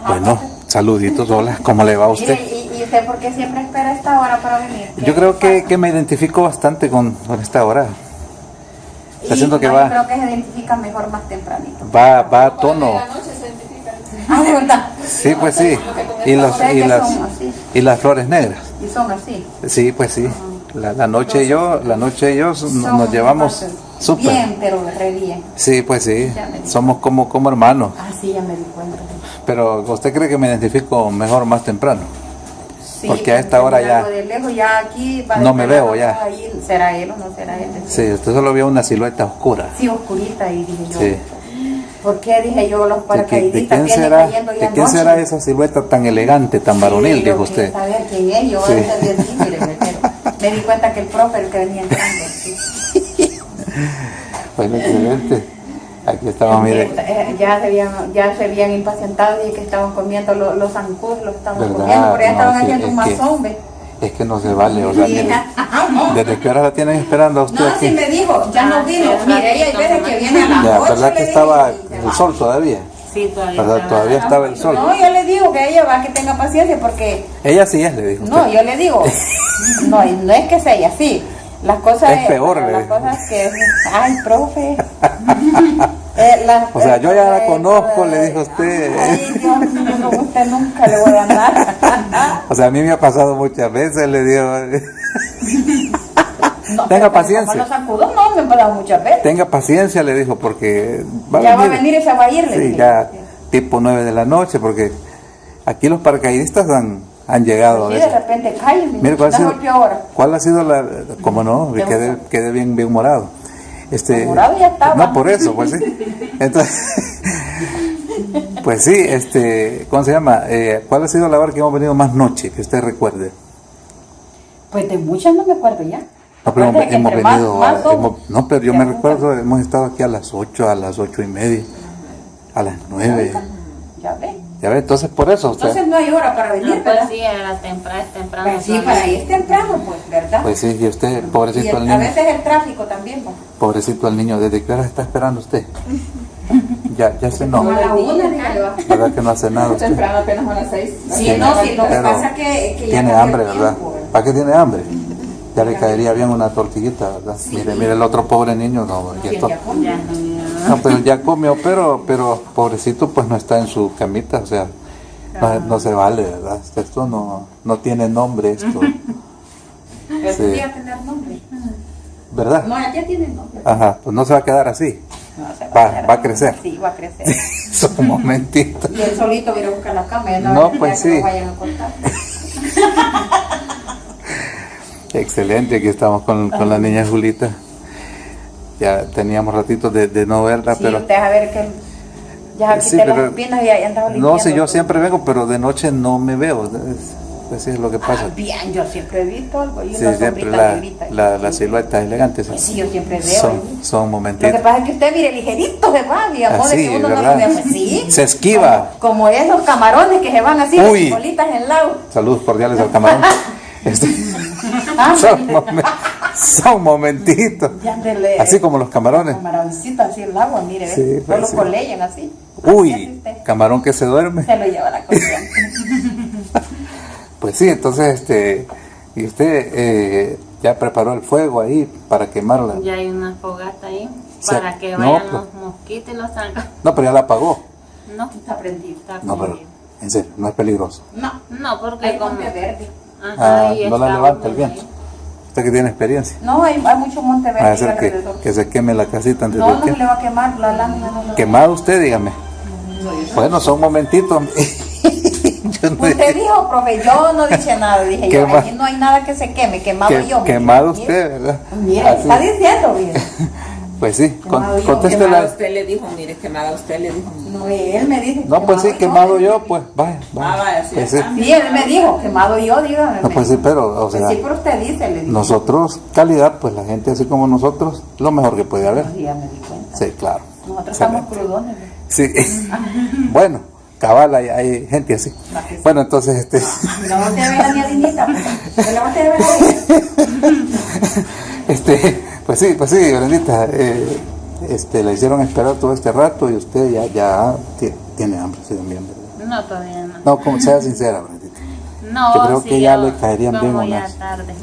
Bueno, saluditos, hola, ¿cómo le va a usted? ¿Y usted por qué siempre espera esta hora para venir? Yo creo que me identifico bastante con esta hora. Está haciendo que yo va, creo que se identifica mejor más tempranito. va a tono. Ah, ¿de verdad? Sí, pues sí. Y las flores negras. Y son así. Sí, pues sí. La noche y yo nos llevamos súper. Bien, pero re bien. Sí, pues sí. Somos como hermanos. Ah, sí, ya me di cuenta. Pero ¿usted cree que me identifico mejor más temprano? Sí, porque a esta hora ya, de lejos, ya aquí no me veo ya. Ahí, ¿será él o no será él? Sí, usted solo vio una silueta oscura. Sí, oscurita, y dije yo. Sí. ¿Por qué? Dije yo, los paracaidistas ¿De quién será esa silueta tan elegante, tan varonil, dijo usted? Saber quién es, yo me di cuenta que el profe el que venía entrando. Sí. Bueno, excelente. Aquí estamos, mire. Ya se habían impacientado y que estaban comiendo los zancudos, los estaban ¿verdad? comiendo, pero ya estaban Sí, haciendo un mazón, ¿ve? Es que no se vale, o sea, mire, ¿desde qué hora la tienen esperando a usted No, aquí? sí me dijo, ya no vino. Mire, ella hay veces que viene a las 8. ¿Verdad que estaba el sol todavía? Sí, todavía. ¿Verdad? Todavía estaba el sol. No, yo le digo que ella va, que tenga paciencia porque... Ella sí es, le dijo usted. No, yo le digo, no es que sea ella, sí. Las cosas... Es peor, le las dijo. cosas que... Ay, profe. O sea, yo ya la conozco, le dijo usted. Ay, Dios mío, como usted nunca le voy a andar. O sea, a mí me ha pasado muchas veces, le digo. No, tenga pero paciencia. como los sacudos no me han pasado muchas veces. Tenga paciencia, le dijo, porque ya va a venir y se va a ir, le sí, dije. ya tipo 9 de la noche, porque aquí los paracaidistas han llegado. Sí, de repente cae. Mire, ¿cuál ha sido la... ¿Cómo no? Quedé bien morado. Morado ya estaba. No, por eso, pues sí. Entonces, pues sí, ¿cómo se llama? ¿Cuál ha sido la hora que hemos venido más noche, que usted recuerde? Pues de muchas no me acuerdo ya. No, pero hemos venido, no, pero yo me recuerdo, hemos estado aquí a las 8, a las 8:30, a las 9. Ya ve. Ya ve, entonces por eso usted... Entonces no hay hora para venir, no, pues sí, es temprano. Pues sí, para ir es temprano, pues, ¿verdad? Pues sí, y usted, pobrecito el niño. A veces el tráfico también, pues. Pobrecito el niño, ¿desde qué hora está esperando usted? Ya cenó. Como a la 1, dígale. ¿Verdad que no hace nada usted? Temprano, apenas a las 6. Sí, no, sí, lo que pasa es que ya tiene no hambre, dio ¿verdad? tiempo, ¿Para qué tiene hambre? Ya le caería bien una tortillita, ¿verdad? Sí. Mire el otro pobre niño, no, Sí, ya comió. no, pero ya comió, pero pobrecito pues no está en su camita, o sea, no se vale, ¿verdad? Esto no tiene nombre, esto. Pero Sí. podría tener nombre. ¿Verdad? No, ya tiene nombre. Ajá, pues no se va a quedar así. No, se Va a crecer. Sí, va a crecer. Solo un momentito. Y él solito viene a buscar la cama, ya No, ya pues que sí. lo vayan a cortar. Excelente, aquí estamos con la niña Julita. Ya teníamos ratitos de no verla, Sí, pero... usted a ver que ya quité Sí, pero- las espinas y andaba limpiando. No, si yo siempre vengo, pero de noche no me veo. Así es lo que pasa. Bien, yo siempre he visto algo. Y Sí, una siempre sombrita negrita. la silueta elegante. Pues sí, yo siempre veo. Son Lo que momentitos. pasa es que usted, mire, ligerito se va, y a modo de Así, que uno ¿verdad? no lo ve. Sí. Se esquiva. Como esos camarones que se van así, Uy. con bolitas en el lago. Saludos cordiales al camarón. Ah, Son momentitos. ya ándele, Así como los camarones. Camaroncito así el agua, mire, Sí, ¿ves? pues No lo sí. coleyen así. Uy, Así usted. camarón que se duerme. Se lo lleva la corriente. Pues sí, entonces, y usted ya preparó el fuego ahí para quemarla. Ya hay una fogata ahí Sí. para que No, vayan pues- los mosquitos y los salgan. No, pero ya la apagó. No, Está prendido. está No, pero prendido. en serio, no es peligroso. No, porque Hay como... monte verde. Ajá, ahí No la está levanta el uno viento. ahí. Usted que tiene experiencia. No, hay mucho monte Va a verde hacer alrededor. que se queme la casita antes No, de no que... se le va a quemar la lámina. No, Quemado usted, dígame. Bueno, son momentitos. Yo no- Usted dijo, profe, yo no dije nada. Dije yo, Quema- aquí no hay nada que se queme. Quemado yo. mire. Quemado Mire. usted, ¿verdad? Mire, Así. está diciendo, mire. Pues sí, Quemado yo. contéstela. Quemada usted le dijo, mire, quemada usted le dijo. No, él me dice. No, pues sí, quemado yo, pues vaya. vaya, sí, Pues sí. está. Sí, él me dijo, quemado yo, dígame. No, pues sí, pero, o Pues sea, sí, pero usted dice, le digo. nosotros, calidad, pues la gente así como nosotros, lo mejor que puede haber. Sí, ya me di cuenta. Sí, claro. Nosotros estamos Excelente. crudones. ¿no? Sí. Bueno, cabal, hay gente así. Bueno, entonces, No te ve la niñita. No le vas a ver pues sí, Brendita, le hicieron esperar todo este rato y usted ya tiene hambre, sí, también, ¿verdad? No, todavía no. No, como sea sincera, Brendita. No, Yo creo sí, que ya yo le caerían bien como ya unas, tarde.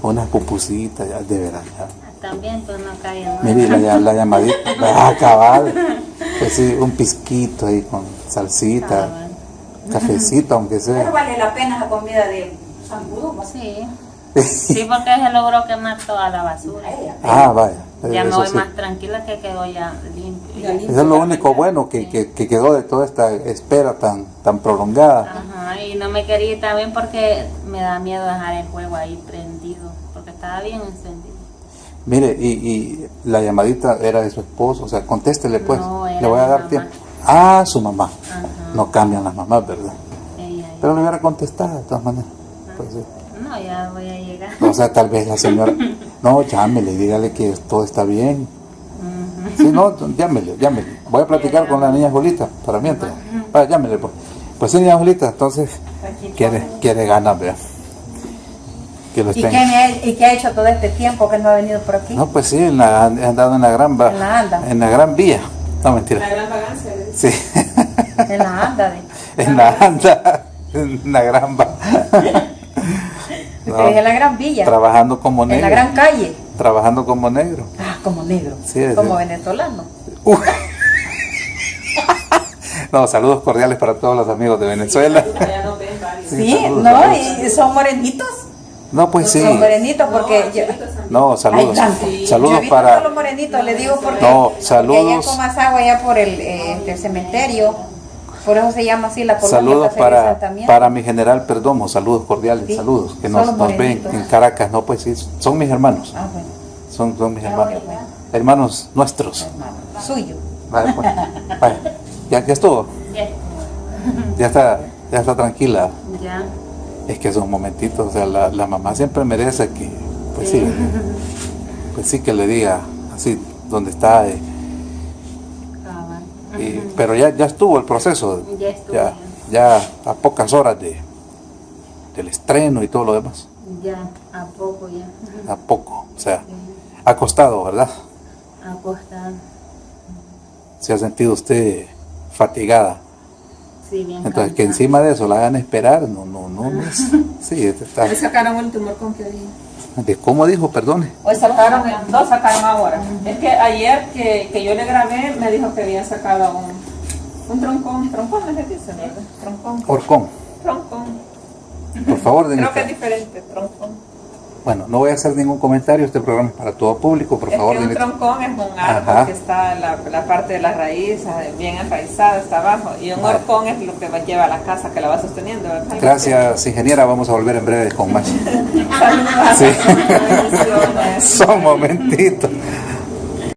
unas pupusitas, ya, de verdad. Ya. También pues no cae en Mire, la llamadita, ah, cabal. Pues sí, un pisquito ahí con salsita, cafecito, aunque Pero sea. vale la pena esa comida de zancudo. Sí. Sí, porque se logró quemar toda la basura. Ah, vaya. Ya me eso voy sí. más tranquila que quedó ya limpio. Ya limpio. Eso es lo único bueno que quedó de toda esta espera tan prolongada. Ajá, y no me quería ir también porque me da miedo dejar el fuego ahí prendido, porque estaba bien encendido. Mire, y la llamadita era de su esposo, o sea, contéstele pues, No, era le voy a mi dar mamá. tiempo. Ah, su mamá. Ajá. No cambian las mamás, ¿verdad? Ella. Pero le hubiera contestado de todas maneras. Pues, sí. No, ya voy a llegar. O sea, tal vez la señora, no, llámele, dígale que todo está bien. Ujú. Sí, no, llámele. Voy a platicar con la niña Julita, para mientras. Ah, llámele pues. Pues sí, niña Julita, entonces, quiere ganas, vea. Que lo ¿Y estén. qué ha hecho todo este tiempo que no ha venido por aquí? No, pues sí, han andado en la gran En la anda. en la gran vía. No, La mentira. gran vagancia. le dice. Sí. En la anda de... En la anda, en la gran va. No, en la gran villa. trabajando como En negro. la gran calle. Trabajando como negro. Ah, como negro. Sí, es como de- venezolano. No, saludos cordiales para todos los amigos de Venezuela. Allá nos ven varios. Sí, Sí, saludos, no, saludos. y son morenitos. No, pues sí. Son morenitos porque... No, saludos. Ay, tanto. Yo Saludos he visto para. todos los morenitos, le digo porque... No, porque allá saludos. con más agua, allá por el cementerio. Por eso se llama así la colonia. Saludos Plaza de para, Asentamiento. para mi general Perdomo, saludos cordiales, Sí, saludos, que son nos los ven morenitos. en Caracas, no, pues sí, son mis hermanos, Ah, bueno, son mis Ah, hermanos, qué bueno. hermanos nuestros. hermano. Suyo. Vale, pues, vaya. Ya estuvo, Ya, ya está tranquila. ya. Es que son momentitos, o sea, la mamá siempre merece que, pues sí, que le diga así dónde está, Cabal. pero ya estuvo el proceso, Ya estuvo. ya a pocas horas del estreno y todo lo demás, Ya, a poco ya. a poco, o sea, acostado, ¿verdad? Acostado. Se ha sentido usted fatigada, Sí, bien. entonces que cansada. encima de eso la hagan esperar, no es, sí, está, Le sacaron el tumor con que había. ¿de cómo dijo? Perdone. Hoy sacaron, dos sacaron ahora. Es que ayer que yo le grabé me dijo que había sacado un troncón no se dice, ¿verdad? Troncón. Orcón, por favor, Creo Denita. que es diferente, troncón. Bueno, no voy a hacer ningún comentario, este programa es para todo público, por Es favor, que un Denita. troncón es un árbol Ajá. que está la parte de la raíz bien enraizada, está abajo. Y un Vale. horcón es lo que lleva a la casa, que la va sosteniendo. ¿verdad? Gracias, ingeniera, vamos a volver en breve con más. Saludos. Sí. Bendiciones. Son momentitos.